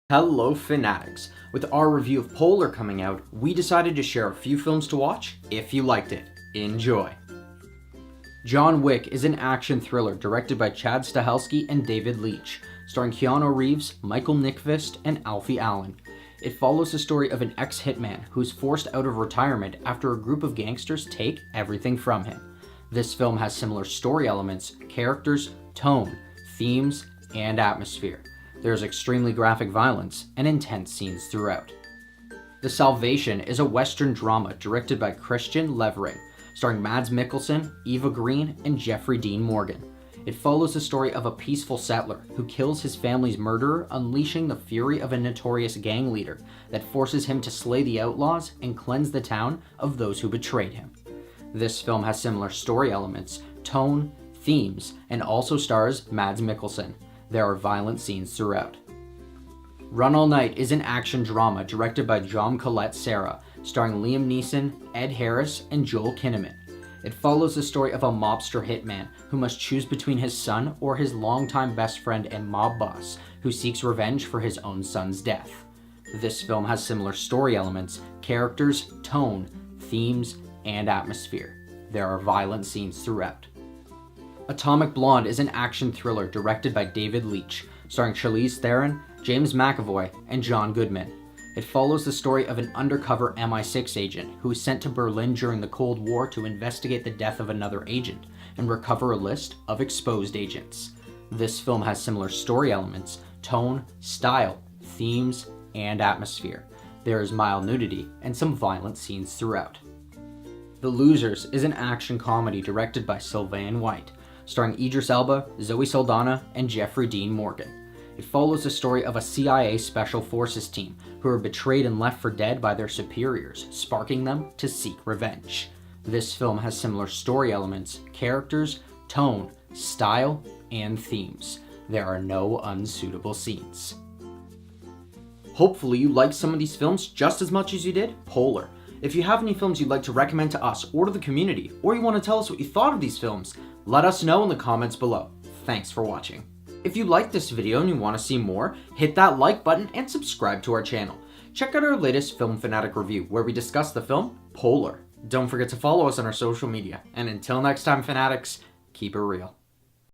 Hello Fanatics! With our review of Polar coming out, we decided to share a few films to watch. If you liked it, enjoy! John Wick is an action thriller directed by Chad Stahelski and David Leitch, starring Keanu Reeves, Michael Nyqvist, and Alfie Allen. It follows the story of an ex-hitman who is forced out of retirement after a group of gangsters take everything from him. This film has similar story elements, characters, tone, themes, and atmosphere. There is extremely graphic violence and intense scenes throughout. The Salvation is a Western drama directed by Christian Levering, starring Mads Mikkelsen, Eva Green, and Jeffrey Dean Morgan. It follows the story of a peaceful settler who kills his family's murderer, unleashing the fury of a notorious gang leader that forces him to slay the outlaws and cleanse the town of those who betrayed him. This film has similar story elements, tone, themes, and also stars Mads Mikkelsen. There are violent scenes throughout. Run All Night is an action drama directed by John Colette Serra, starring Liam Neeson, Ed Harris, and Joel Kinnaman. It follows the story of a mobster hitman who must choose between his son or his longtime best friend and mob boss, who seeks revenge for his own son's death. This film has similar story elements, characters, tone, themes, and atmosphere. There are violent scenes throughout. Atomic Blonde is an action thriller directed by David Leitch, starring Charlize Theron, James McAvoy, and John Goodman. It follows the story of an undercover MI6 agent who is sent to Berlin during the Cold War to investigate the death of another agent and recover a list of exposed agents. This film has similar story elements, tone, style, themes, and atmosphere. There is mild nudity and some violent scenes throughout. The Losers is an action comedy directed by Sylvain White, starring Idris Elba, Zoe Saldana, and Jeffrey Dean Morgan. It follows the story of a CIA Special Forces team who are betrayed and left for dead by their superiors, sparking them to seek revenge. This film has similar story elements, characters, tone, style, and themes. There are no unsuitable scenes. Hopefully you liked some of these films just as much as you did Polar. If you have any films you'd like to recommend to us or to the community, or you want to tell us what you thought of these films, let us know in the comments below. Thanks for watching. If you liked this video and you want to see more, hit that like button and subscribe to our channel. Check out our latest Film Fanatic review where we discuss the film Polar. Don't forget to follow us on our social media. And until next time, Fanatics, keep it real.